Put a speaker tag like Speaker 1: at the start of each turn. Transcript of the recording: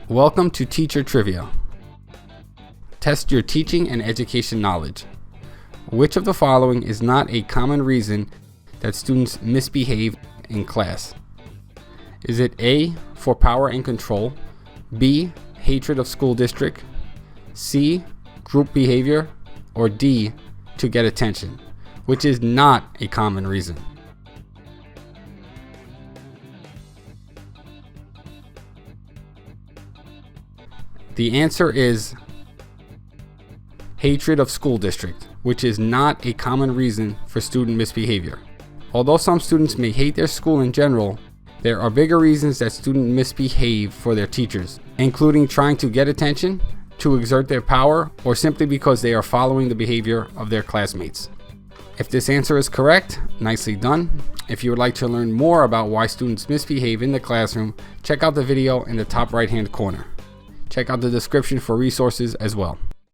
Speaker 1: Welcome to Teacher Trivia. Test your teaching and education knowledge. Which of the following is not a common reason that students misbehave in class? Is it A, for power and control, B, hatred of school district, C, group behavior, or D, to get attention? Which is not a common reason? The answer is hatred of school district, which is not a common reason for student misbehavior. Although some students may hate their school in general, there are bigger reasons that students misbehave for their teachers, including trying to get attention, to exert their power, or simply because they are following the behavior of their classmates. If this answer is correct, nicely done. If you would like to learn more about why students misbehave in the classroom, check out the video in the top right-hand corner. Check out the description for resources as well.